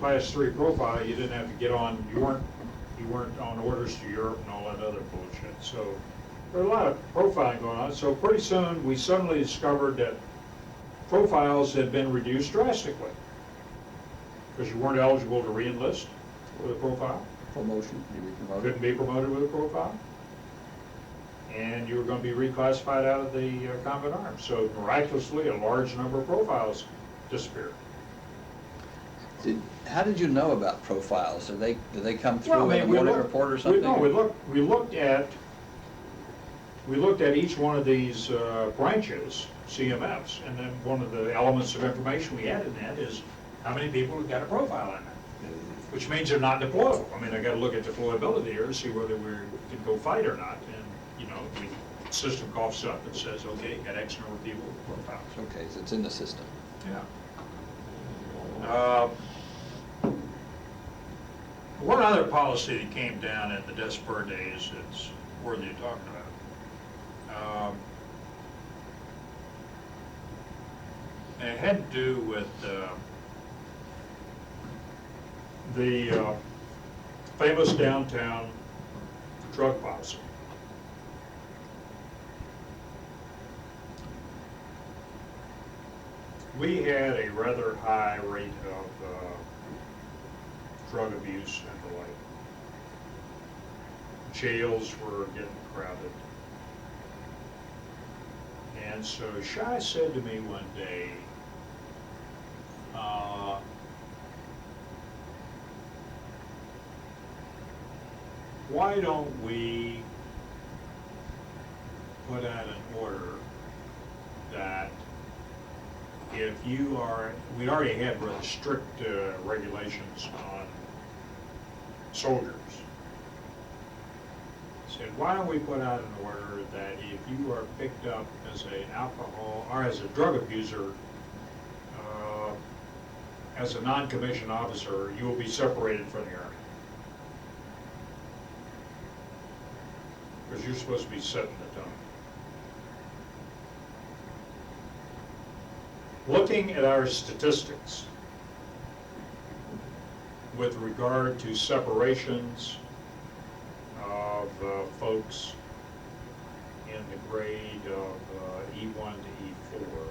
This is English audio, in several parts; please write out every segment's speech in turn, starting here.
Class 3 profile, you didn't have to get on, you weren't on orders to Europe and all that other bullshit. So there were a lot of profiling going on. So pretty soon, we suddenly discovered that profiles had been reduced drastically because you weren't eligible to re-enlist with a profile. Promotion, you be promoted. Couldn't be promoted with a profile. And you were going to be reclassified out of the combat arms. So miraculously, a large number of profiles disappeared. How did you know about profiles? Did they come through Well, I mean, in a morning report or something? We looked at each one of these branches, CMFs, and then one of the elements of information we had in that is how many people have got a profile in it, which means they're not deployable. I mean, I got to look at deployability here to see whether we can go fight or not. And you know, the system coughs up and says, okay, got X number of people with profiles. Okay, so it's in the system. Yeah. One other policy that came down in the Desper days that's worthy of talking about. And it had to do with the famous downtown drug policy. We had a rather high rate of drug abuse and the like. Jails were getting crowded. And so Shai said to me one day, why don't we put out an order that if you are, we already had really strict regulations on soldiers. Said, why don't we put out an order that if you are picked up as an alcohol or as a drug abuser, as a non-commissioned officer, you will be separated from the Army. Because you're supposed to be setting the tone. Looking at our statistics with regard to separations of folks in the grade of E1 to E4,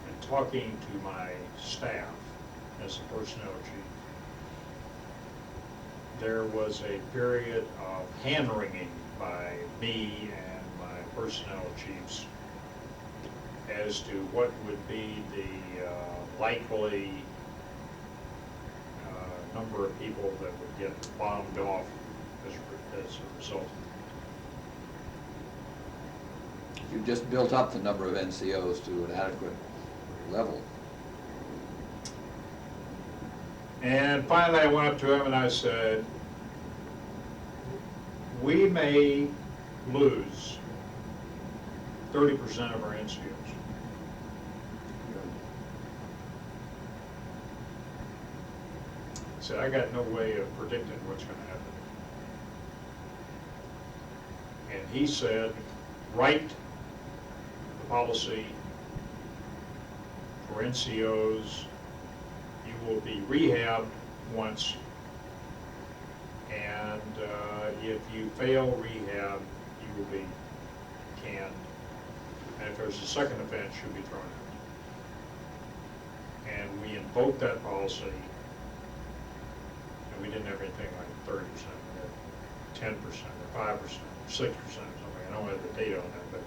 and talking to my staff as a personnel chief, there was a period of hand-wringing by me and my personnel chiefs as to what would be the likely number of people that would get bombed off as a result. You just built up the number of NCOs to an adequate level. And finally I went up to him and I said, we may lose 30% of our NCOs. I said, I got no way of predicting what's going to happen. And he said, write the policy for NCOs. You will be rehabbed once, and if you fail rehab, you will be canned. And if there's a second offense, you'll be thrown out. And we invoked that policy, and we didn't have anything like 30%, we had 10% or 5% or 6% or something. I don't have the data on that, but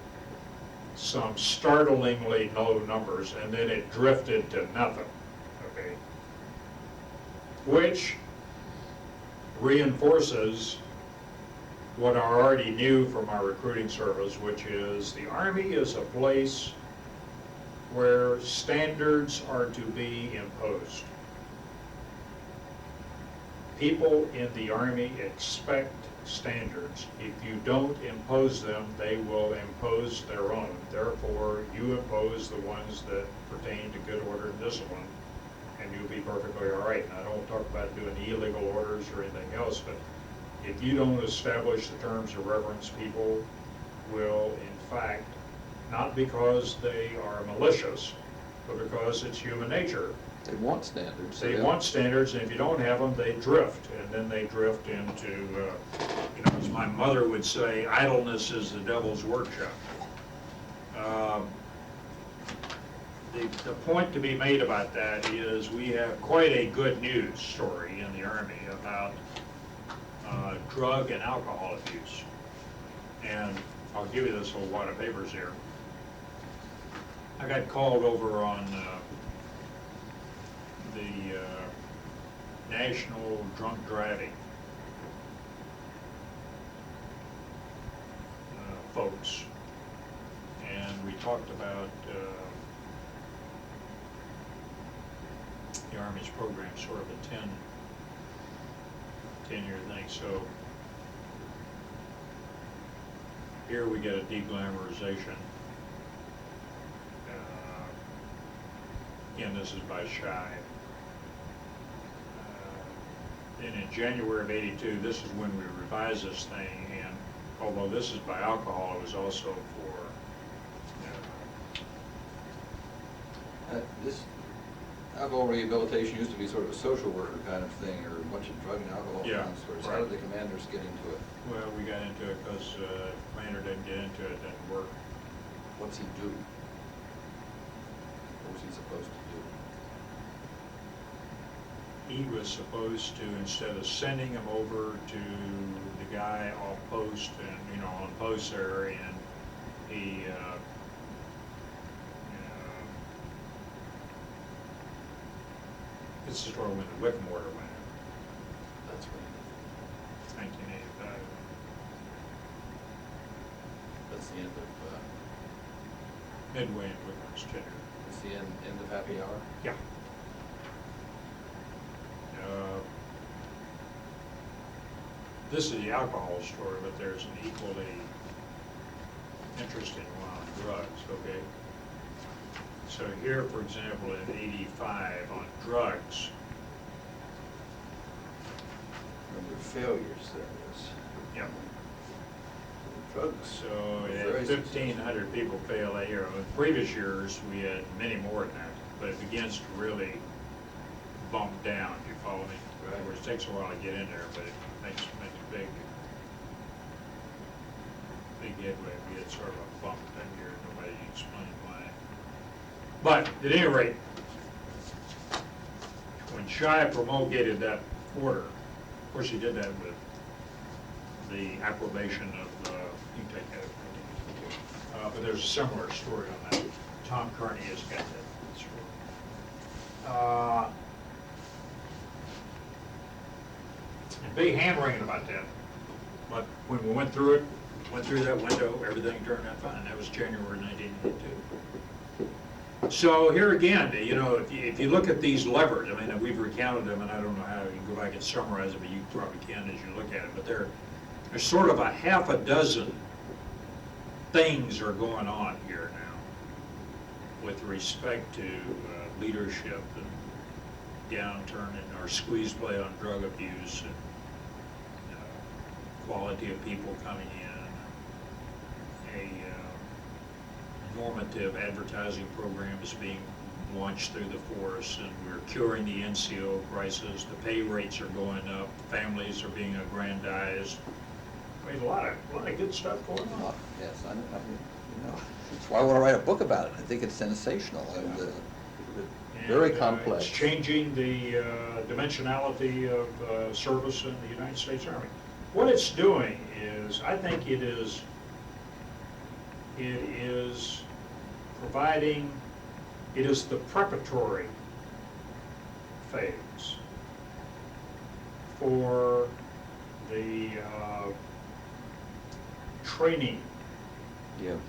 some startlingly low numbers, and then it drifted to nothing, okay? Which reinforces what I already knew from our recruiting service, which is the Army is a place where standards are to be imposed. People in the Army expect standards. If you don't impose them, they will impose their own. Therefore, you impose the ones that pertain to good order and discipline, and you'll be perfectly all right. And I don't talk about doing illegal orders or anything else, but if you don't establish the terms of reverence, people will, in fact, not because they are malicious, but because it's human nature, They want standards. They want standards, and if you don't have them, they drift, and then they drift into, you know, as my mother would say, idleness is the devil's workshop. The point to be made about that is we have quite a good news story in the Army about drug and alcohol abuse. And I'll give you this whole wad of papers here. I got called over on the National Drunk Driving folks, and we talked about the Army's program, sort of a 10-year thing. So here we get a deglamorization. Again, this is by Shy. And in January of '82, this is when we revised this thing, and although this is by alcohol, it was also for This alcohol rehabilitation used to be sort of a social worker kind of thing, or a bunch of drug and alcohol Yeah, counselors. right. How did the commanders get into it? well, we got into it because Commander didn't get into it, it didn't work. What's he do? What was he supposed to do? He was supposed to, instead of sending him over to the guy off post and, you know, on post there, and he, this is where when the Wick mortar went in, That's what 1985. that's the end of, Midway in Whitman's tenure. that's the end of happy hour? Yeah. This is the alcohol story, but there's an equally interesting one on drugs, okay? So here, for example, in '85 on drugs, Number of failures, that is. yeah. Drugs. So were we very had 1,500 people fail that year. In previous years, we had many more than that, but it begins to really bump down, you follow me? Right. Of course, it takes a while to get in there, but it makes a big headway. We had sort of a bump that year, nobody explained why. But at any rate, when Shai promulgated that order, of course he did that with the approbation of, you can take that, but there's a similar story on that. Tom Kearney has got that story. And big hand wringing about that. But when we went through that window, everything turned out fine. That was January 1982. So here again, you know, if you look at these levers, I mean, we've recounted them, and I don't know how you can go back and summarize them, but you probably can as you look at it. But there's sort of a half a dozen things are going on here now with respect to leadership and downturn and our squeeze play on drug abuse and quality of people coming in, a normative advertising program is being launched through the force, and we're curing the NCO crisis. The pay rates are going up, families are being aggrandized. I mean, a lot of good stuff going on. Yes, I you know, that's why I want to write a book about it. I think it's sensational and very complex. It's changing the dimensionality of service in the United States Army. What it's doing is, I think it is providing, it is the preparatory phase for the training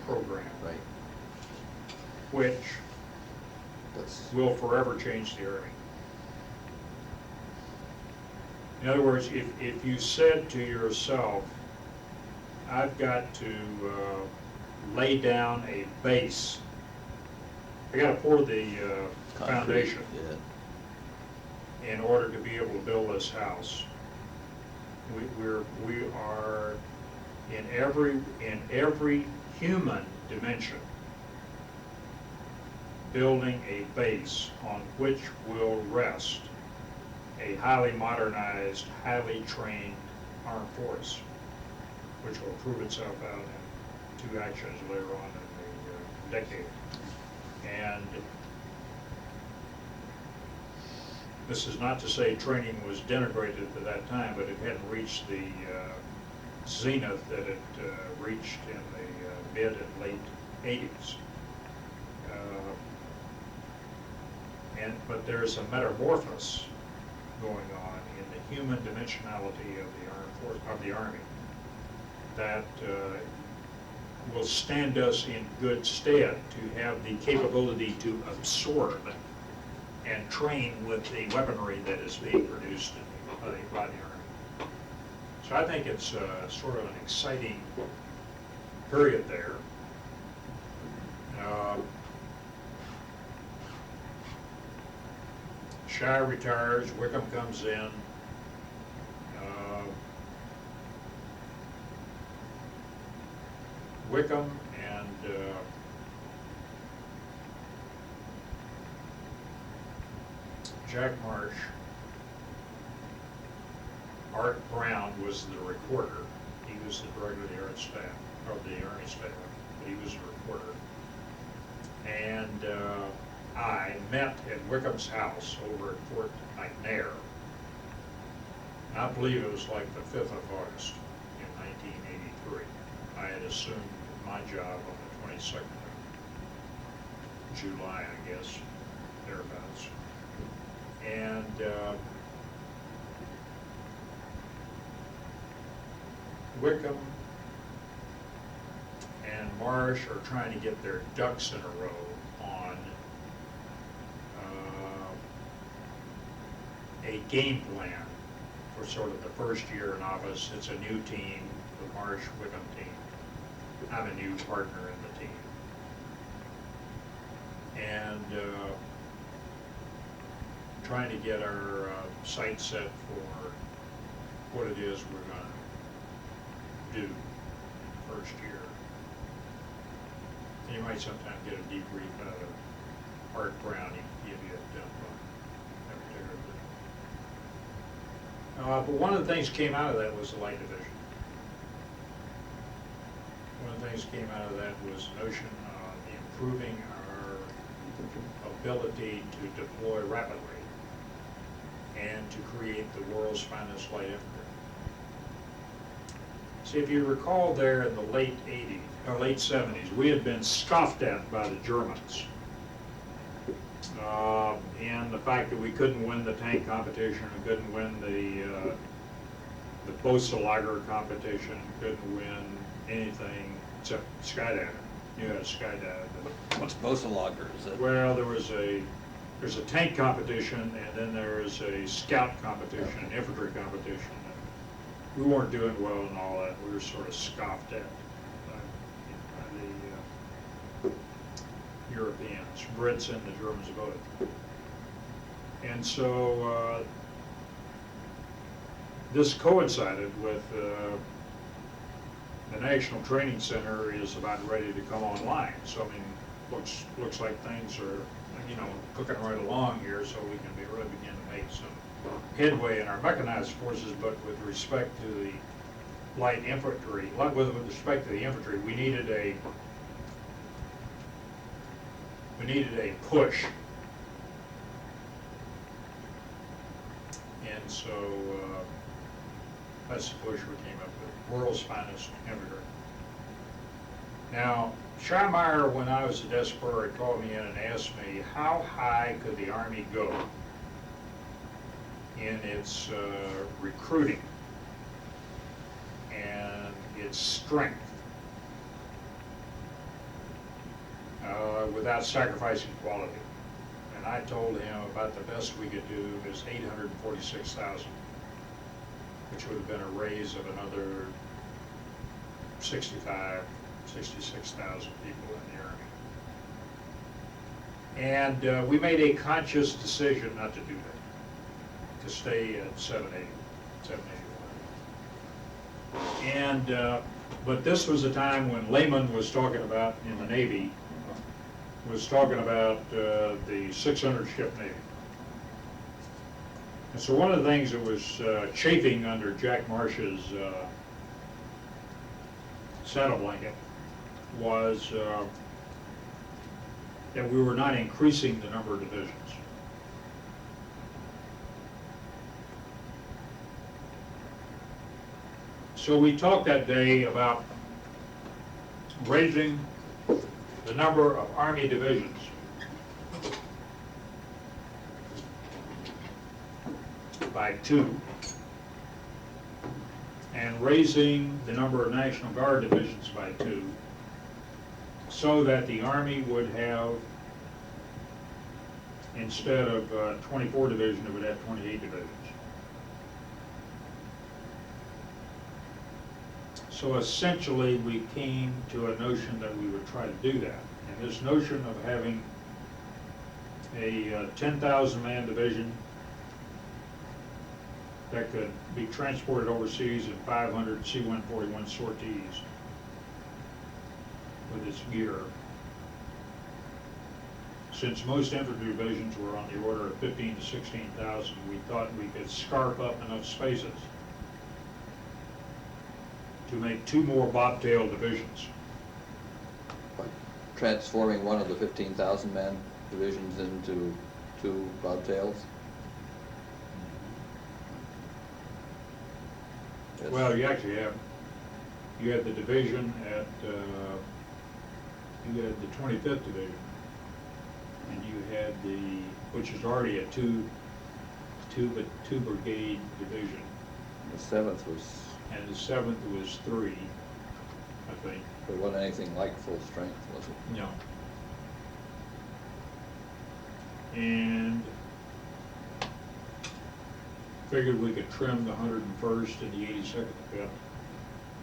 program, Right. which That's will forever change the Army. In other words, if you said to yourself, I've got to lay down a base, I got to pour the foundation in order to be able to build this house. We are in every human dimension. building a base on which will rest a highly modernized, highly trained armed force, which will prove itself out in 2 actions later on in the decade. And this is not to say training was denigrated at that time, but it hadn't reached the zenith that it reached in the mid and late 80s. But there's a metamorphosis going on in the human dimensionality of the armed force, of the Army, that will stand us in good stead to have the capability to absorb and train with the weaponry that is being produced by the Army. So I think it's sort of an exciting period there. Shai retires, Wickham comes in. Wickham and Jack Marsh, Art Brown was the recorder. He was the director of the art staff, of the Army staff, but he was a recorder. And I met at Wickham's house over at Fort McNair. I believe it was like the 5th of August in 1983. I had assumed my job on the 22nd of July, I guess, thereabouts. And Wickham and Marsh are trying to get their ducks in a row on a game plan for sort of the first year in office. It's a new team, the Marsh-Wickham team. I'm a new partner in the team. And trying to get our sights set for what it is we're going to do first year. And you might sometime get a debrief out of Art Brown. He can give you a dump on that particular thing. But one of the things came out of that was the Light Division. One of the things that came out of that was the notion of improving our ability to deploy rapidly and to create the world's finest light infantry. See, if you recall there in the late 80s, or late 70s, we had been scoffed at by the Germans in the fact that we couldn't win the tank competition, and couldn't win the Boselager competition, couldn't win anything except skydiving. Knew how to skydive. What's Boselager? Is it? Well, there's a tank competition, and then there's a scout competition, an infantry competition. We weren't doing well in all that. We were sort of scoffed at by the Europeans, Brits and the Germans both. And so this coincided with the National Training Center is about ready to come online. So I mean, looks like things are, you know, cooking right along here, so we can really begin to make some headway in our mechanized forces. But with respect to the light infantry, with respect to the infantry, we needed a push. And so that's the push we came up with, world's finest infantry. Now, Schreimeyer, when I was a desk clerk, called me in and asked me how high could the Army go in its recruiting and its strength without sacrificing quality. And I told him about the best we could do is 846,000, which would have been a raise of another 65,000, 66,000 people in the Army. And we made a conscious decision not to do that, to stay at 780, 781. And, but this was a time when Lehman was talking about in the Navy was talking about the 600 ship Navy. And so one of the things that was chafing under Jack Marsh's saddle blanket was that we were not increasing the number of divisions. So we talked that day about raising the number of Army divisions by 2 and raising the number of National Guard divisions by 2 so that the Army would have, instead of 24 divisions, it would have 28 divisions. So essentially, we came to a notion that we would try to do that. And this notion of having a 10,000 man division that could be transported overseas in 500 C-141 sorties with its gear. Since most infantry divisions were on the order of 15 to 16,000, we thought we could scarf up enough spaces to make 2 more bobtail divisions. By transforming one of the 15,000 man divisions into 2 bobtails? Yes. Well, you actually have, you had the division at, you had the 25th Division, and you had the, which is already a two brigade division, The 7th was, and the 7th was 3, I think. it wasn't anything like full strength, was it? No. And figured we could trim the 101st and the 82nd a bit,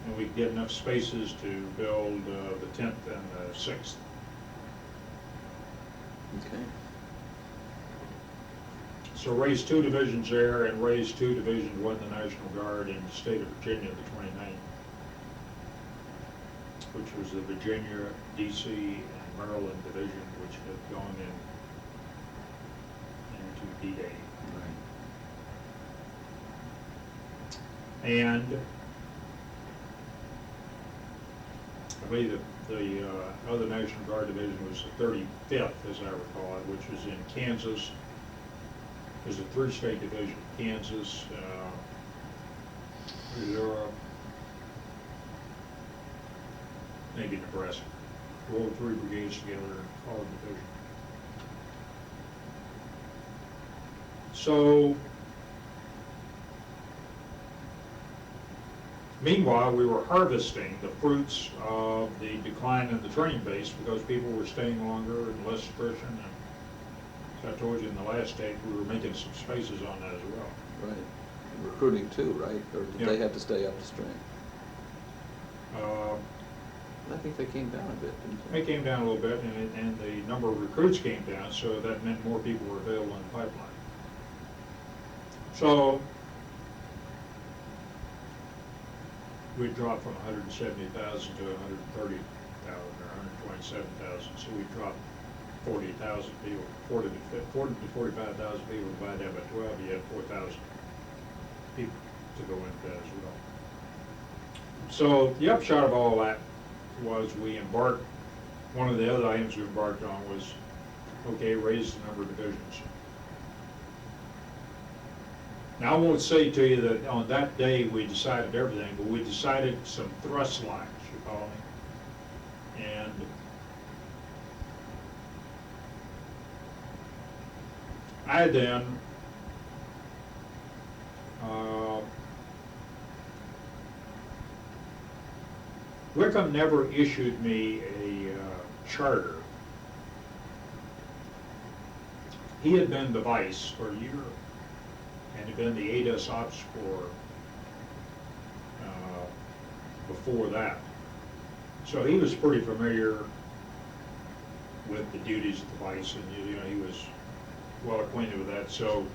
and we'd get enough spaces to build the 10th and the 6th. Okay. So raised 2 divisions there, and raised 2 divisions, one the National Guard in the state of Virginia, the 29th, which was the Virginia, DC, and Maryland division, which had gone into D-Day. And I believe the other National Guard division was the 35th, as I recall it, which was in Kansas. It was a 3-state division: Kansas, Missouri, maybe Nebraska. Rolled 3 brigades together and called a division. So, meanwhile, we were harvesting the fruits of the decline in the training base because people were staying longer and less attrition. And as I told you in the last tape, we were making some spaces on that as well. Right. Recruiting too, right? Or did Yeah. they have to stay up to strength? I think they came down a bit, didn't they? It came down a little bit, and the number of recruits came down, so that meant more people were available in the pipeline. So we dropped from 170,000 to 130,000 or 127,000. So we dropped 40,000 people, 40 to 45,000 people. Divide that by 12, you had 4,000 people to go into that as well. So the upshot of all that was we embarked. One of the other items we embarked on was, okay, raise the number of divisions. Now, I won't say to you that on that day we decided everything, but we decided some thrust lines, you follow me? And I then Wickham never issued me a charter. He had been the vice for a year, and had been the ADS ops for before that. So he was pretty familiar with the duties of the vice, and you know, he was well acquainted with that. So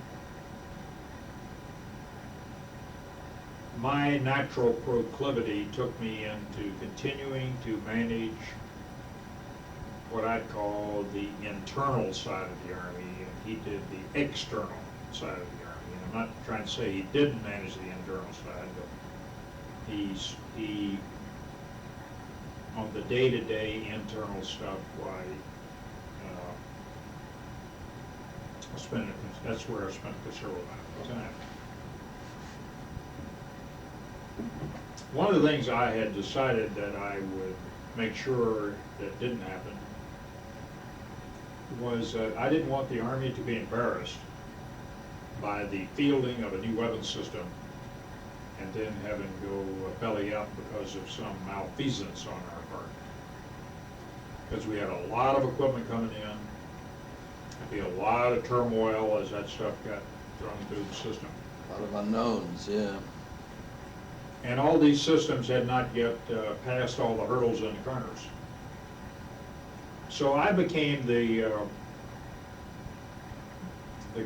my natural proclivity took me into continuing to manage what I'd call the internal side of the Army, and he did the external side of the Army. And I'm not trying to say he didn't manage the internal side, but he on the day-to-day internal stuff, why, that's where I spent a considerable amount of time. One of the things I had decided that I would make sure that didn't happen was I didn't want the Army to be embarrassed by the fielding of a new weapons system and then having to go belly up because of some malfeasance on our part. Because we had a lot of equipment coming in, there'd be a lot of turmoil as that stuff got thrown through the system. A lot of unknowns, yeah. And all these systems had not yet passed all the hurdles and the corners. So I became the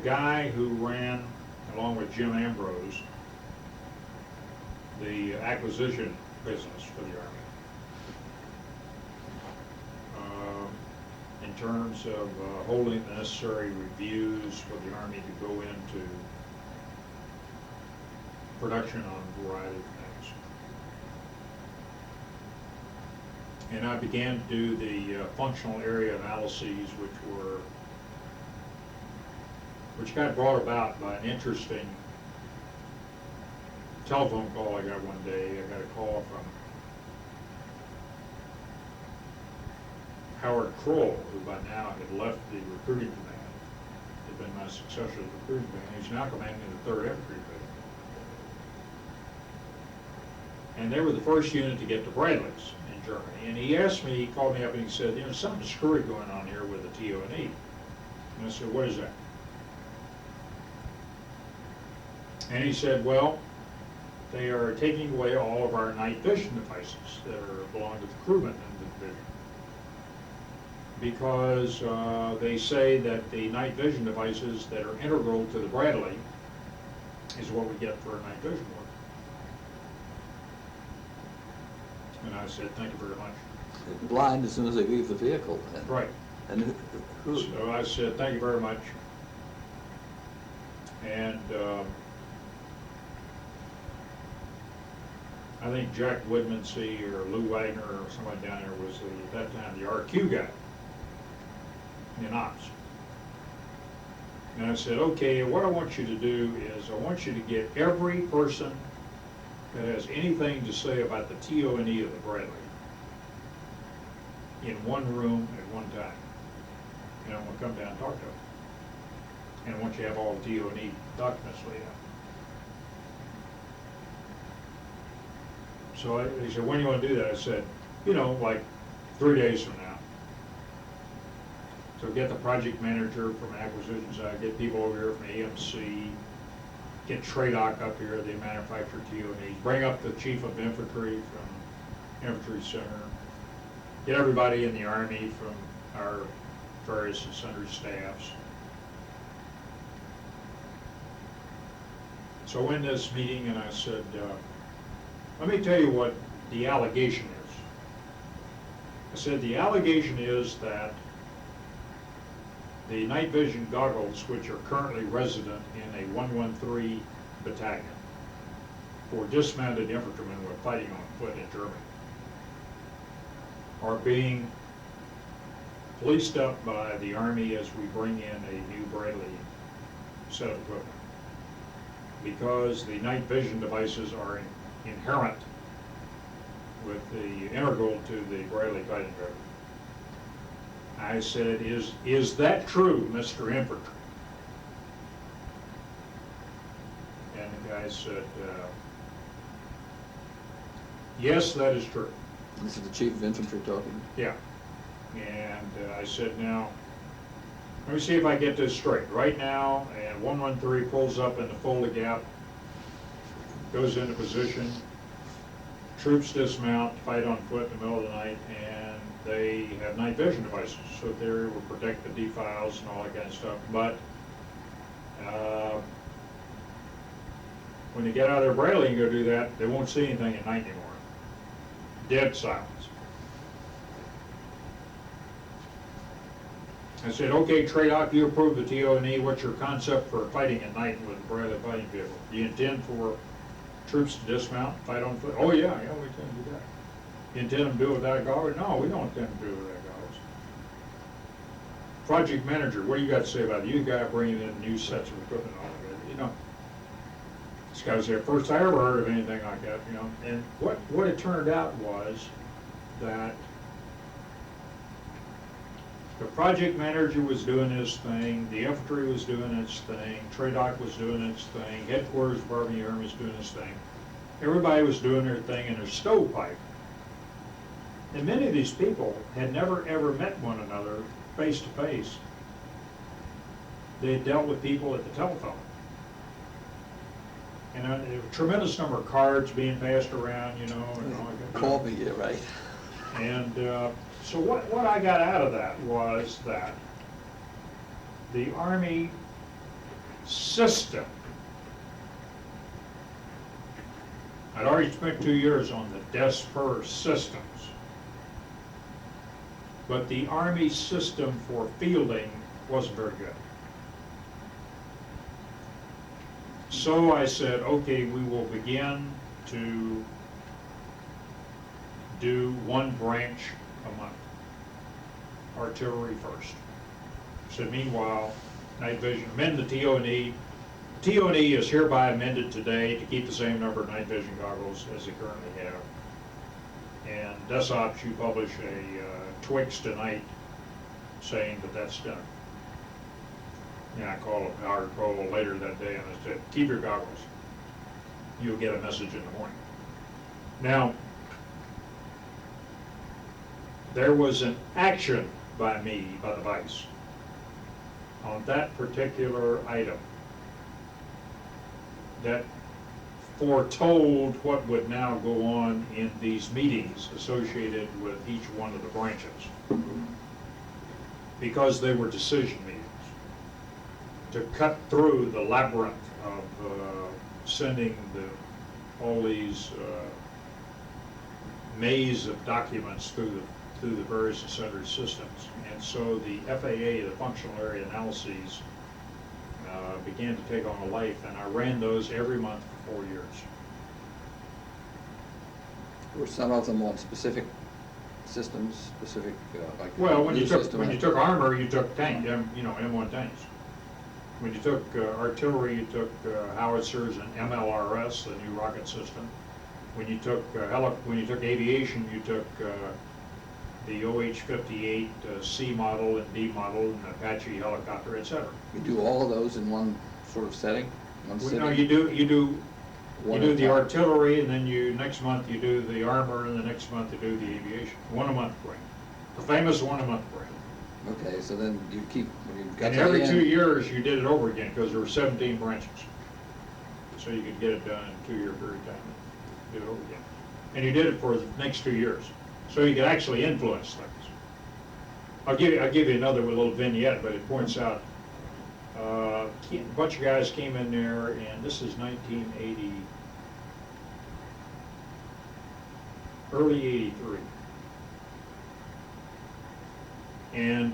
guy who ran, along with Jim Ambrose, the acquisition business for the Army. In terms of holding the necessary reviews for the Army to go into production on a variety of things. And I began to do the functional area analyses, which got brought about by an interesting telephone call I got one day. I got a call from Howard Kroll, who by now had left the recruiting command, had been my successor at the recruiting command. He's now commanding the 3rd Infantry Division. And they were the first unit to get to Bradley's in Germany. And he asked me, he called me up and he said, something screwy going on here with the TO&E. And I said, what is that? And he said, well, they are taking away all of our night vision devices that belong to the crewmen in the division. Because they say that the night vision devices that are integral to the Bradley is what we get for night vision work. And I said, thank you very much. They're blind as soon as they leave the vehicle. And, right. And who? So I said, thank you very much. And I think Jack Woodmansee or Lou Wagner or somebody down there was, at that time, the RQ guy in ops. And I said, okay, what I want you to do is I want you to get every person that has anything to say about the TO&E of the Bradley in one room at one time. And I'm going to come down and talk to them. And I want you to have all the TO&E documents laid out. So he said, when do you want to do that? I said, like 3 days from now. So get the project manager from acquisition side, get people over here from AMC, get TRADOC up here, they manufacture TO&Es, bring up the chief of infantry from Infantry Center, get everybody in the Army from our various and sundry staffs. So in this meeting, and I said, let me tell you what the allegation is. I said, the allegation is that the night vision goggles, which are currently resident in a 113 battalion for dismounted infantrymen who are fighting on foot in Germany, are being policed up by the Army as we bring in a new Bradley set of equipment. Because the night vision devices are inherent with the integral to the Bradley fighting vehicle. I said, is that true, Mr. Infantry? And the guy said, yes, that is true. This is the chief of infantry talking? Yeah. And I said, now, let me see if I get this straight. Right now, and 113 pulls up in the Fulda Gap, goes into position, troops dismount, fight on foot in the middle of the night, and they have night vision devices, so they will protect the defiles and all that kind of stuff. But when they get out of their Bradley and go do that, they won't see anything at night anymore. Dead silence. I said, okay, TRADOC, you approve the TO&E, what's your concept for fighting at night with a Bradley fighting vehicle? Do you intend for troops to dismount, fight on foot? Oh, yeah, we intend to do that. You intend to do it without goggles? No, we don't intend to do it without goggles. Project manager, what do you got to say about it? You got to bring in new sets of equipment on it, you know. This guy was there, first I ever heard of anything like that, you know. And what it turned out was that the project manager was doing his thing, the infantry was doing its thing, TRADOC was doing its thing, headquarters Department of the Army was doing its thing. Everybody was doing their thing in their stovepipe. And many of these people had never ever met one another face to face. They had dealt with people at the telephone. And a tremendous number of cards being passed around, you know. And all that. Call me, yeah, right. And so what I got out of that was that the Army system, I'd already spent 2 years on the DESPER systems, but the Army system for fielding wasn't very good. So I said, okay, we will begin to do one branch a month. Artillery first. So meanwhile, night vision, amend the TO&E. TO&E is hereby amended today to keep the same number of night vision goggles as they currently have. And DESOPS, you publish a Twix tonight saying that that's done. And I called an article later that day and I said, keep your goggles. You'll get a message in the morning. Now, there was an action by me, by the vice, on that particular item that foretold what would now go on in these meetings associated with each one of the branches, because they were decision meetings, to cut through the labyrinth of sending all these maze of documents through the various and sundry systems. And so the FAA, the functional area analyses, began to take on a life, and I ran those every month for 4 years. Were some of them on specific systems, specific, like... Well, when new you system? took armor, you took tank, M1 tanks. When you took artillery, you took howitzers and MLRS, the new rocket system. When you took aviation, you took the OH-58 C model and D model and Apache helicopter, etc. You do all of those in one sort of setting, one Well, sitting? no, you do One at a the time. artillery, and then next month you do the armor, and the next month you do the aviation. One a month break. The famous one a month break. Okay, so then you keep, when you got And to every the 2 end, years you did it over again, because there were 17 branches. So you could get it done in a 2 year period of time, do it over again. And you did it for the next 2 years. So you could actually influence things. I'll give you another little vignette, but it points out a bunch of guys came in there, and this is 1980, early 83. And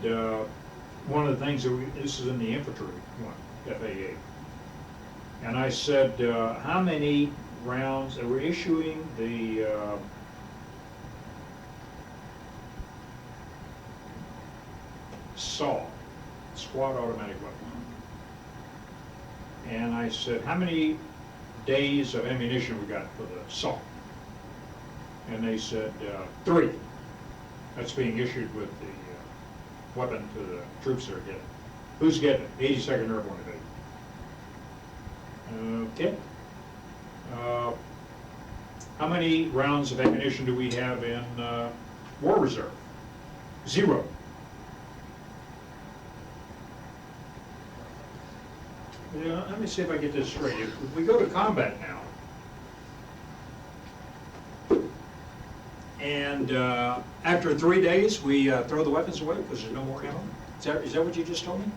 one of the things this is in the infantry one, FAA. And I said, how many rounds, they were issuing the SAW, Squad Automatic Weapon. And I said, how many days of ammunition we got for the SAW? And they said, 3. That's being issued with the weapon to the troops that are getting it. Who's getting it? 82nd Airborne Division. Okay. How many rounds of ammunition do we have in War Reserve? 0. Yeah, let me see if I get this straight. If we go to combat now, and after 3 days, we throw the weapons away because there's no more ammo? Is that what you just told me?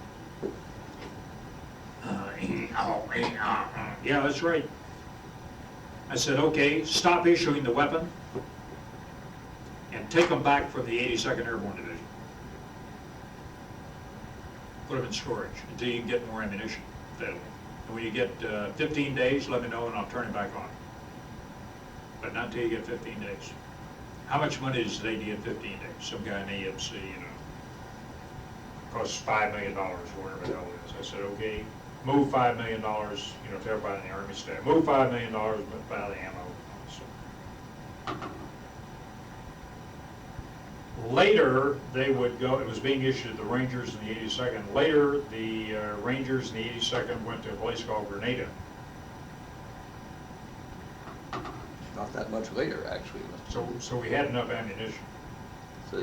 Yeah, that's right. I said, okay, stop issuing the weapon and take them back for the 82nd Airborne Division. put them in storage until you can get more ammunition available. And when you get 15 days, let me know and I'll turn it back on. But not until you get 15 days. How much money does they get 15 days? Some guy in AMC, costs $5 million or whatever the hell it is. I said, okay, move $5 million, to everybody in the Army staff. Move $5 million, but buy the ammo. So, later, they would go, it was being issued to the Rangers in the 82nd. Later, the Rangers in the 82nd went to a place called Grenada. Not that much later, actually. So we had enough ammunition. So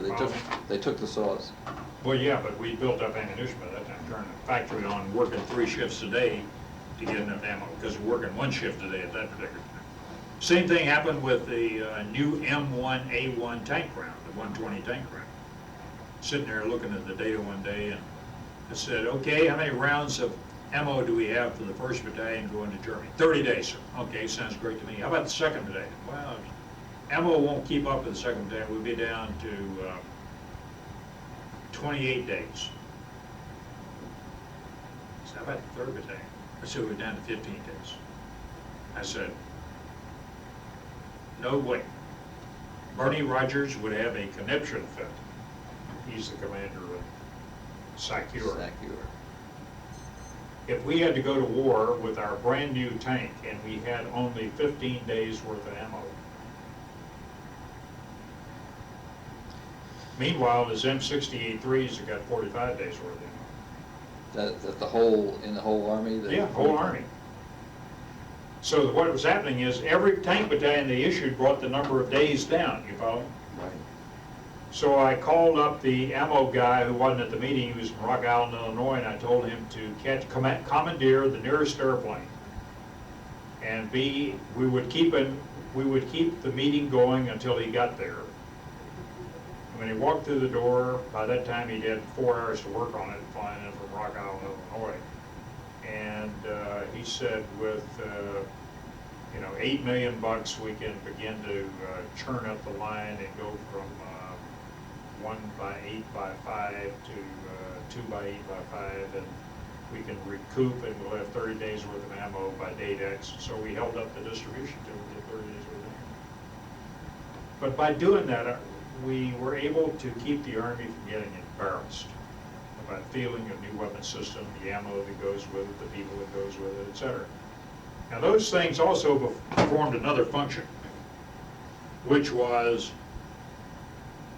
they took the saws. Well, yeah, but we built up ammunition by that time, turning the factory on, working 3 shifts a day to get enough ammo, because we're working 1 shift a day at that particular time. Same thing happened with the new M1A1 tank round, the 120 tank round. Sitting there looking at the data one day, and I said, okay, how many rounds of ammo do we have for the 1st Battalion going to Germany? 30 days, sir. Okay, sounds great to me. How about the 2nd Battalion? Well, ammo won't keep up with the 2nd Battalion. We'll be down to 28 days. So how about the 3rd Battalion? I said we're down to 15 days. I said, no way. Bernie Rogers would have a conniption fit. He's the commander of SACEUR. If we had to go to war with our brand new tank and we had only 15 days worth of ammo. Meanwhile, his M68-3s have got 45 days worth of ammo. That the whole, in the whole Army? Yeah, whole Army. So what was happening is every tank battalion they issued brought the number of days down, you follow? Right. So I called up the ammo guy who wasn't at the meeting. He was from Rock Island, Illinois, and I told him to commandeer the nearest airplane. And we would keep the meeting going until he got there. When he walked through the door, by that time he'd had 4 hours to work on it, flying in from Rock Island, Illinois. And he said, with $8 million, we can begin to churn up the line and go from 1 by 8 by 5 to 2 by 8 by 5, and we can recoup, and we'll have 30 days worth of ammo by date X. So we held up the distribution till we get 30 days worth of ammo. But by doing that, we were able to keep the Army from getting embarrassed about feeling a new weapon system, the ammo that goes with it, the people that goes with it, etc. Now those things also performed another function, which was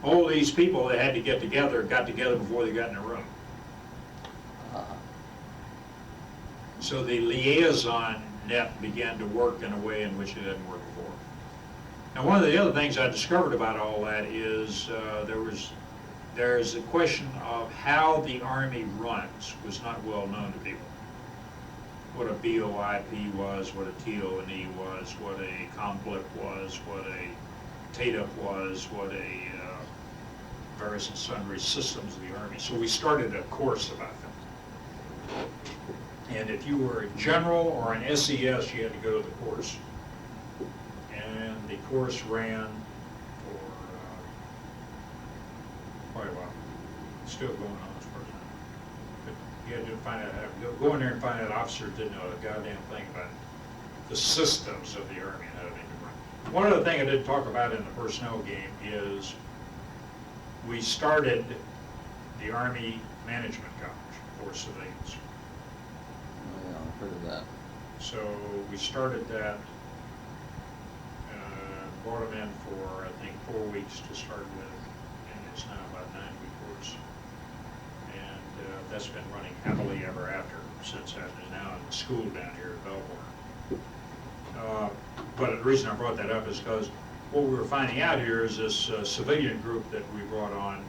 all these people that had to get together got together before they got in a room. So the liaison net began to work in a way in which it hadn't worked before. Now one of the other things I discovered about all that is there's a question of how the Army runs was not well known to people. What a BOIP was, what a TO&E was, what a COMPLIP was, what a TATUP was, what a various and sundry systems of the Army. So we started a course about them. And if you were a general or an SES, you had to go to the course. And the course ran for quite a while. It's still going on as far as I know. But you had to find out how to go in there and find out officers didn't know a goddamn thing about the systems of the Army and how to make it run. One other thing I didn't talk about in the personnel game is we started the Army Management College for civilians. Oh, yeah, I've heard of that. So we started that, brought them in for, I think, 4 weeks to start with, and it's now about a 9-week course. And that's been running happily ever after since that is now in the school down here at Belvoir. But the reason I brought that up is because what we were finding out here is this civilian group that we brought on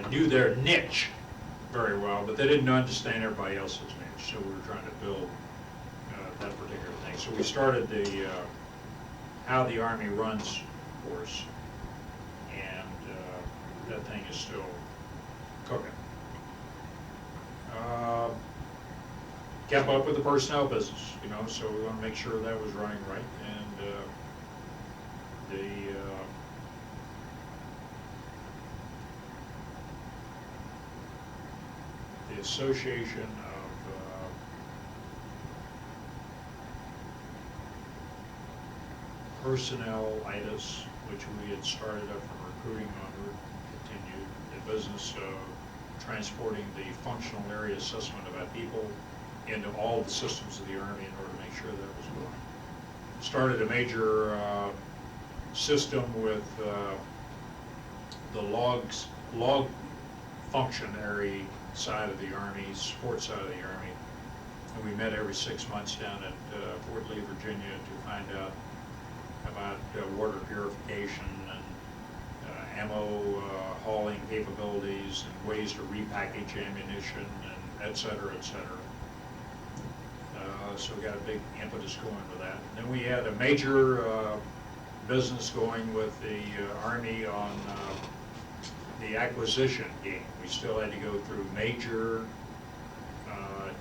knew their niche very well, but they didn't understand everybody else's niche. So we were trying to build that particular thing. So we started the How the Army Runs course, and that thing is still cooking. Kept up with the personnel business, so we want to make sure that was running right, and the Association of Personnel-itis, which we had started up from recruiting onward, continued the business of transporting the functional area assessment of our people into all the systems of the Army in order to make sure that was going. Started a major system with the log functionary side of the Army, support side of the Army. And we met every 6 months down at Fort Lee, Virginia to find out about water purification and ammo hauling capabilities and ways to repackage ammunition and et cetera, et cetera. So we got a big impetus going with that. And then we had a major business going with the Army on the acquisition game. We still had to go through major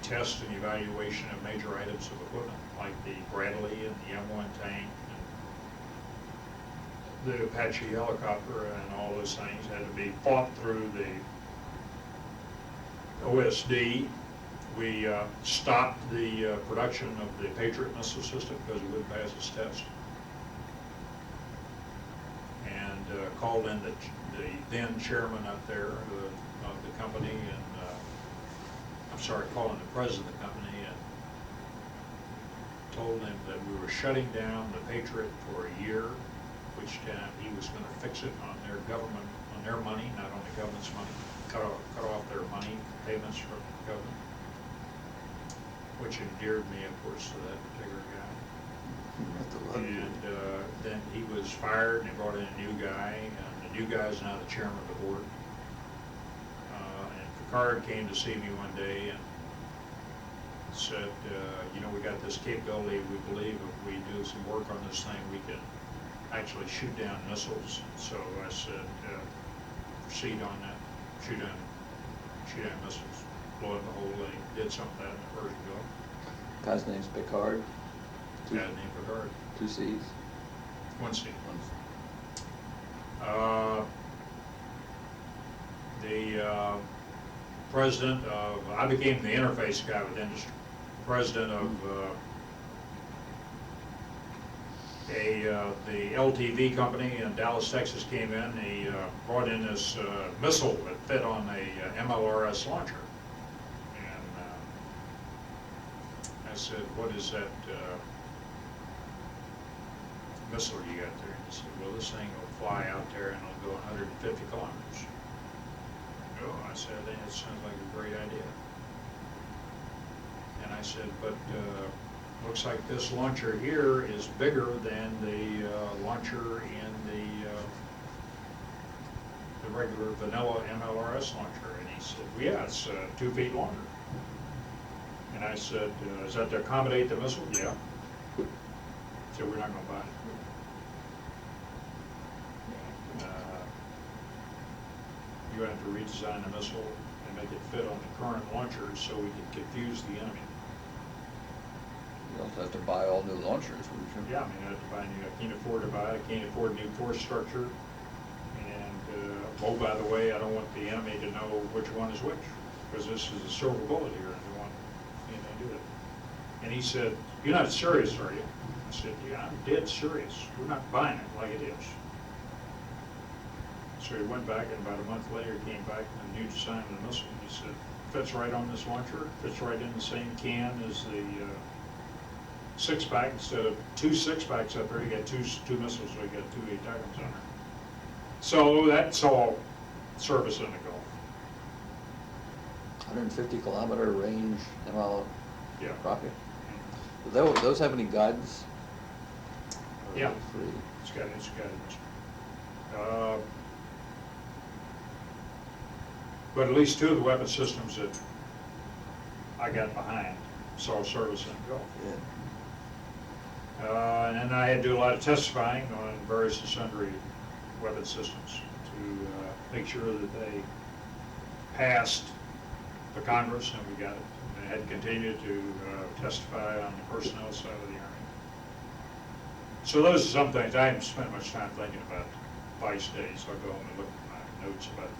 test and evaluation of major items of equipment, like the Bradley and the M1 tank, and the Apache helicopter, and all those things had to be fought through the OSD. We stopped the production of the Patriot missile system because it wouldn't pass its test, and called in the then chairman up there of the company, and calling the president of the company, and told him that we were shutting down the Patriot for a year, which time he was going to fix it on their government, on their money, not on the government's money, cut off their money payments from the government, which endeared me, of course, to that particular guy. And then he was fired, and they brought in a new guy, and the new guy is now the chairman of the board. And Picard came to see me one day and said, you know, we got this capability. We believe if we do some work on this thing, we can actually shoot down missiles. So I said, proceed on that, shoot down missiles, blow up the whole thing. Did some of that in the first go. Guy's name's Picard. Guy's named Picard. 2 C's. 1 C. The president of, I became the interface guy with industry. President of the LTV company in Dallas, Texas came in. He brought in this missile that fit on a MLRS launcher. And I said, what is that missile you got there? And he said, well, this thing will fly out there and it'll go 150 kilometers. Oh, I said, I think it sounds like a great idea. And I said, but looks like this launcher here is bigger than the launcher in the regular vanilla MLRS launcher. And he said, well, yeah, it's 2 feet longer. And I said, is that to accommodate the missile? Yeah. So we're not going to buy it. You have to redesign the missile and make it fit on the current launchers so we can confuse the enemy. You also have to buy all new launchers, wouldn't you? Yeah, I mean, I have to buy new, I can't afford to buy, I can't afford a new force structure. And, oh, by the way, I don't want the enemy to know which one is which, because this is a silver bullet here, and they want, you know, do it. And he said, you're not serious, are you? I said, yeah, I'm dead serious. We're not buying it like it is. So he went back, and about a month later, he came back with a new design of the missile. He said, fits right on this launcher, fits right in the same can as the 6-pack. Instead of 2 6-packs up there, you got two missiles, so you got 2 8-items on there. So that's all service in the Gulf. 150-kilometer range ML Yeah. rocket. Do those have any guidance? Or Yeah. free? It's got. But at least 2 of the weapon systems that I got behind saw service in the Gulf. Yeah. And then I had to do a lot of testifying on various and sundry weapon systems to make sure that they passed the Congress, and we got it. And I had to continue to testify on the personnel side of the Army. So those are some things. I haven't spent much time thinking about vice days, so I go home and look at my notes about it.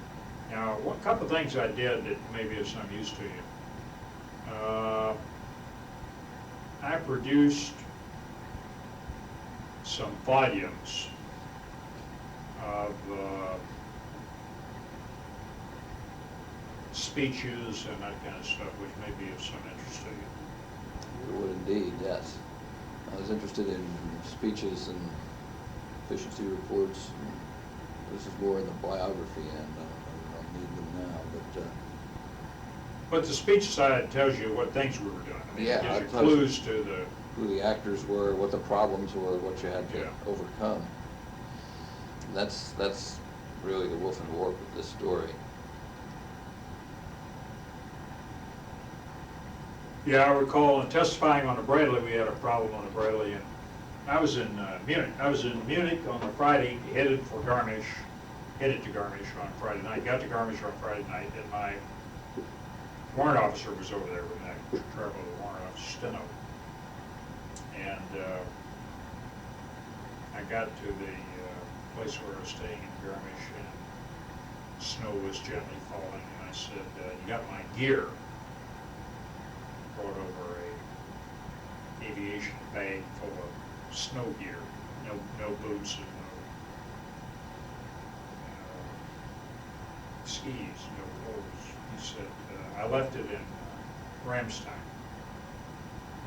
Now, one couple of things I did that maybe is some use to you. I produced some volumes of speeches and that kind of stuff, which may be of some interest to you. It would indeed, yes. I was interested in speeches and efficiency reports. This is more in the biography end. I don't need them now, But the speech side tells you what things we were doing. I mean, Yeah, it gives you it tells clues to the, who the actors were, what the problems were, what you had to Yeah. overcome. That's really the wolf and warp of this story. yeah, I recall in testifying on the Bradley, we had a problem on the Bradley, and I was in Munich. I was in Munich on a Friday, headed to Garmisch on Friday night. Got to Garmisch on Friday night, and my warrant officer was over there with me. I traveled with the warrant officer, Steno. And I got to the place where I was staying in Garmisch, and snow was gently falling, and I said, you got my gear? Brought over a aviation bag full of snow gear, no boots and no skis, no clothes. He said, I left it in Ramstein.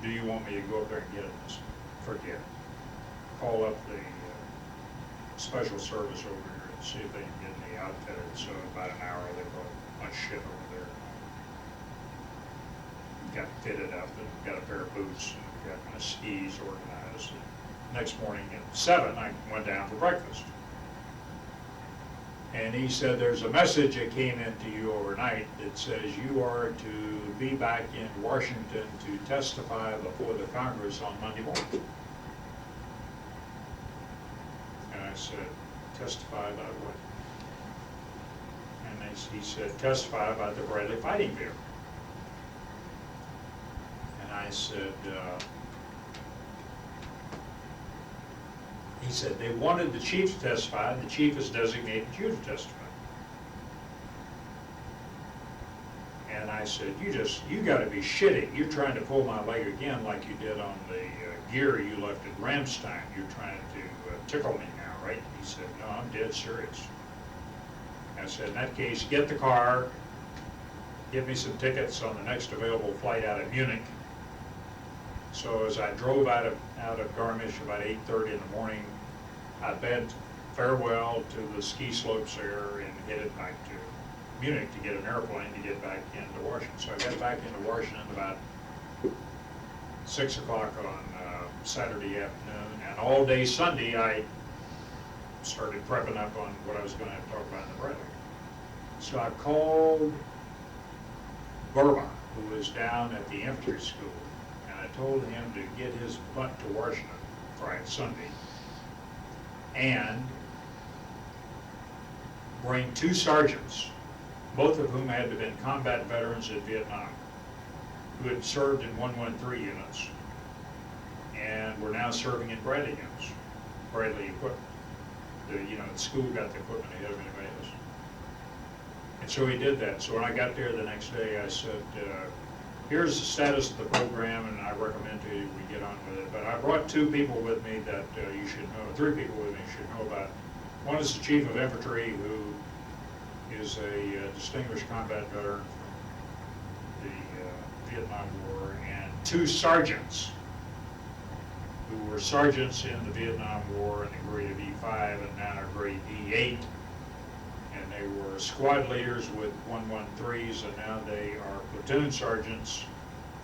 Do you want me to go up there and get it? I said, forget it. Call up the special service over here and see if they can get me outfitted. So in about an hour, they brought my shit over there. Got fitted up and got a pair of boots and got my skis organized. And next morning at 7, I went down for breakfast. And he said, there's a message that came into you overnight that says you are to be back in Washington to testify before the Congress on Monday morning. And I said, testify about what? And he said, testify about the Bradley fighting vehicle. And I said, he said, they wanted the chief to testify, and the chief has designated you to testify. And I said, you gotta be shitting. You're trying to pull my leg again like you did on the gear you left at Ramstein. You're trying to tickle me now, right? He said, no, I'm dead serious. I said, in that case, get the car, give me some tickets on the next available flight out of Munich. So as I drove out of Garmisch about 8:30 in the morning, I bid farewell to the ski slopes there and headed back to Munich to get an airplane to get back into Washington. So I got back into Washington about 6 o'clock on Saturday afternoon, and all day Sunday I started prepping up on what I was going to have to talk about in the Bradley. So I called Burma, who was down at the infantry school, and I told him to get his butt to Washington Friday, Sunday, and bring 2 sergeants, both of whom had been combat veterans in Vietnam, who had served in 113 units, and were now serving in Bradley units, Bradley equipment. The school got the equipment ahead of anybody else. And so he did that. So when I got there the next day, I said, here's the status of the program, and I recommend to you we get on with it. But I brought 2 people with me that you should know, 3 people with me you should know about. One is the chief of infantry, who is a distinguished combat veteran from the Vietnam War, and 2 sergeants who were sergeants in the Vietnam War in the grade of E5 and now grade E8. And they were squad leaders with 113s, and now they are platoon sergeants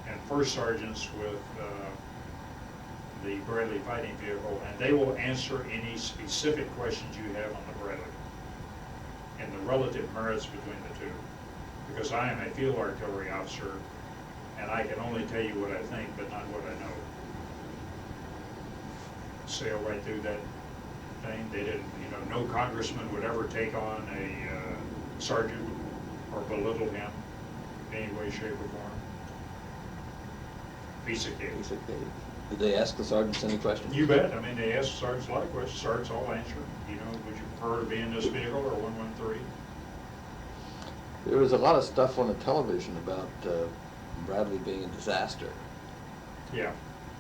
and first sergeants with the Bradley fighting vehicle, and they will answer any specific questions you have on the Bradley and the relative merits between the 2. Because I am a field artillery officer, and I can only tell you what I think, but not what I know. Sail right through that thing. They didn't, no congressman would ever take on a sergeant or belittle him in any way, shape, or form. Piece of cake. Did they ask the sergeants any questions? You bet. I mean, they asked sergeants a lot of questions. Sergeants all answered. Would you prefer to be in this vehicle or 113? There was a lot of stuff on the television about Bradley being a disaster. Yeah,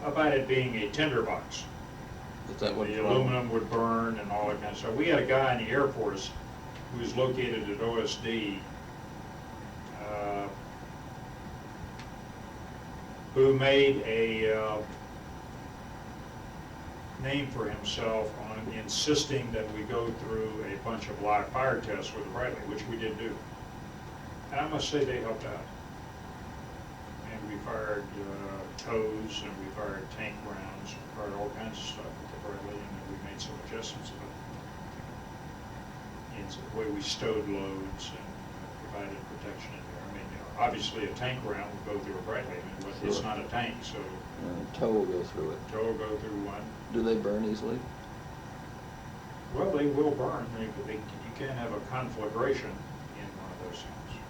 about it being a tinderbox. Is that what? The aluminum would burn and all that kind of stuff. We had a guy in the Air Force who was located at OSD who made a name for himself on insisting that we go through a bunch of live fire tests with the Bradley, which we did do. And I must say they helped out. And we fired tows, and we fired tank rounds, we fired all kinds of stuff with the Bradley, and then we made some adjustments of it. And so the way we stowed loads and provided protection in there. I mean, obviously a tank round will go through a Bradley. I mean, it's not a tank, so tow will go through it. tow will go through one. Do they burn easily? Well, they will burn. You can't have a conflagration in one of those things.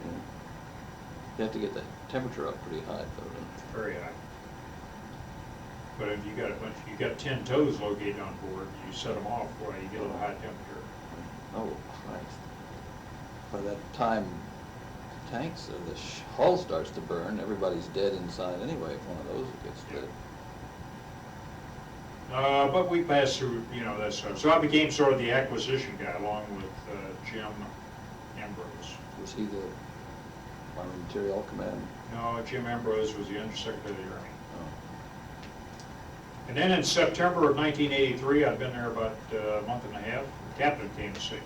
Yeah. You have to get the temperature up pretty high, though, don't It's very high. But if you got 10 tows located on board, you set them off, boy, you get a high temperature. you? Oh, Christ. By that time tanks, or the hull starts to burn, everybody's dead inside anyway if one of those gets Yeah. dead. But we passed through, that stuff. So I became sort of the acquisition guy along with Jim Ambrose. Was he the Army Materiel Command? No, Jim Ambrose was the Undersecretary of the Army. Oh. And then in September of 1983, I'd been there about a month and a half, the captain came to see me.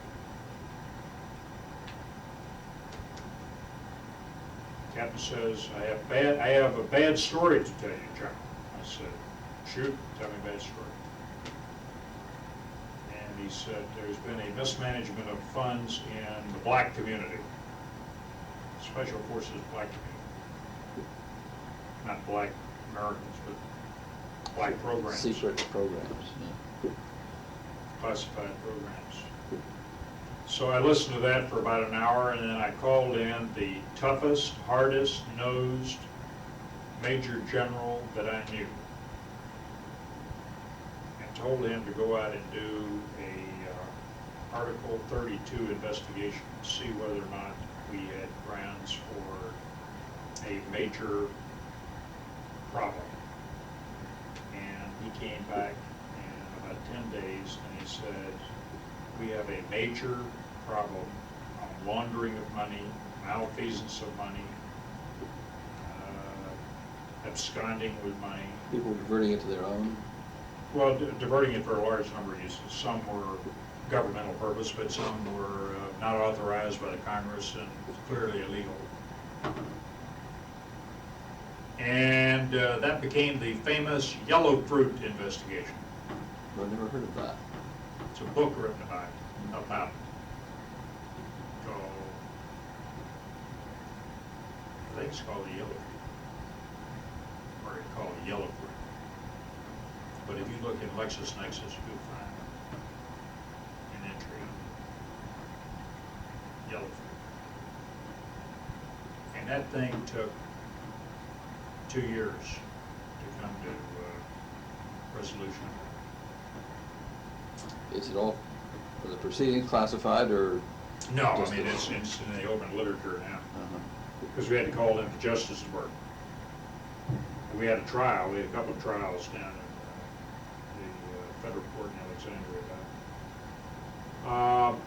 Captain says, I have a bad story to tell you, General. I said, shoot, tell me a bad story. And he said, there's been a mismanagement of funds in the black community, Special Forces black community. Not black Americans, but black programs. Secret programs, yeah. Classified programs. So I listened to that for about an hour, and then I called in the toughest, hardest nosed Major General that I knew and told him to go out and do a Article 32 investigation to see whether or not we had grounds for a major problem. And he came back in about 10 days and he said, we have a major problem on laundering of money, malfeasance of money, absconding with money. People diverting it to their own? Well, diverting it for a large number of uses. Some were governmental purpose, but some were not authorized by the Congress and clearly illegal. And that became the famous Yellow Fruit investigation. I've never heard of that. It's a book written about it. I think it's called the Yellow Fruit, or it's called the Yellow Fruit. But if you look in LexisNexis, you'll find an entry on Yellow Fruit. And that thing took 2 years to come to resolution. Is it all, are the proceedings classified or? No, I just mean, the- it's in the open literature now, Uh-huh. because we had to call them to Justicesburg. We had a trial, we had a couple of trials down in the federal court in Alexandria about it.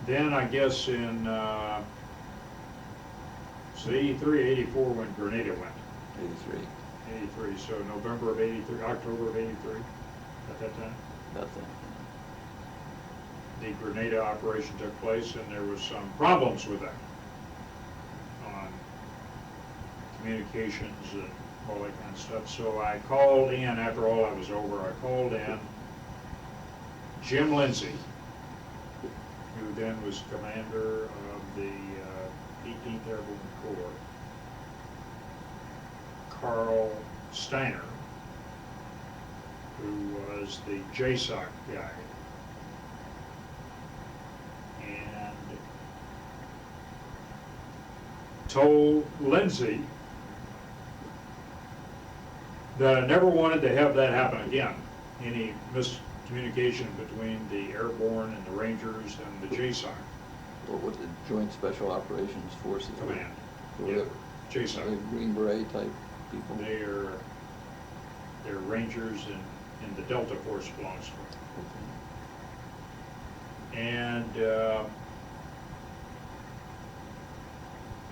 Then I guess in, it's 83, 84 when Grenada went. 83, 83, so November of 83, October of 83, at that time. about that. The Grenada operation took place, and there was some problems with that on communications and all that kind of stuff. So I called in, after all that was over, I called in Jim Lindsay, who then was commander of the 18th Airborne Corps, Carl Steiner, who was the JSOC guy, and told Lindsay that I never wanted to have that happen again, any communication between the airborne and the Rangers and the JSOC What would the Joint Special Operations Forces? command. Were Yeah, they- Are they JSOC. Green Beret type people? They're Rangers and the Delta Force belongs to them. And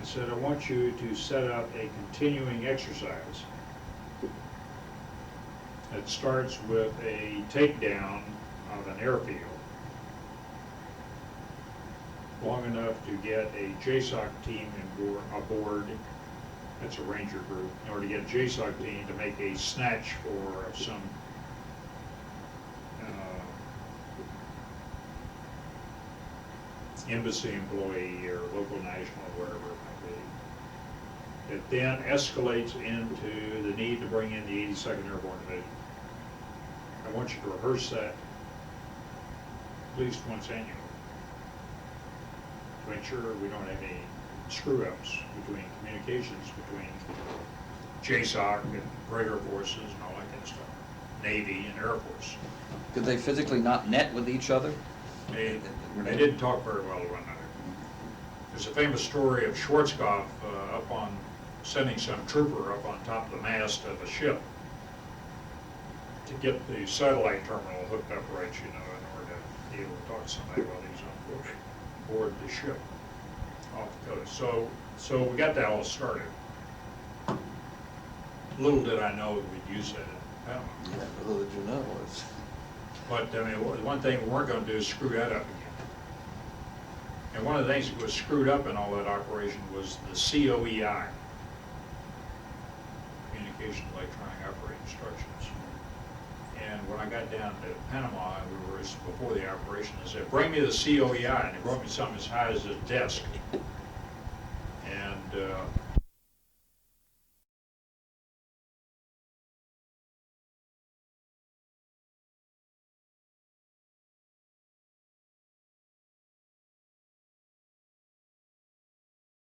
I said, I want you to set up a continuing exercise that starts with a takedown of an airfield long enough to get a JSOC team aboard. That's a Ranger group, in order to get a JSOC team to make a snatch for some embassy employee or local national, wherever it might be. It then escalates into the need to bring in the 82nd Airborne Division. I want you to rehearse that at least once annually to make sure we don't have any screw-ups between communications between JSOC and regular forces and all that kind of stuff, Navy and Air Force. Could they physically not net with each other? They didn't talk very well to one another. There's a famous story of Schwarzkopf sending some trooper up on top of the mast of a ship to get the satellite terminal hooked up right, you know, in order to be able to talk to somebody while he's on board the ship off the coast. So we got that all started. Little did I know that we'd use that in Panama. Yeah, little did you know. It's, But, I mean, one thing we weren't gonna do is screw that up again. And one of the things that was screwed up in all that operation was the COEI, Communication Electronic Operating Instructions. And when I got down to Panama, before the operation, I said, bring me the COEI, and they brought me something as high as a desk. And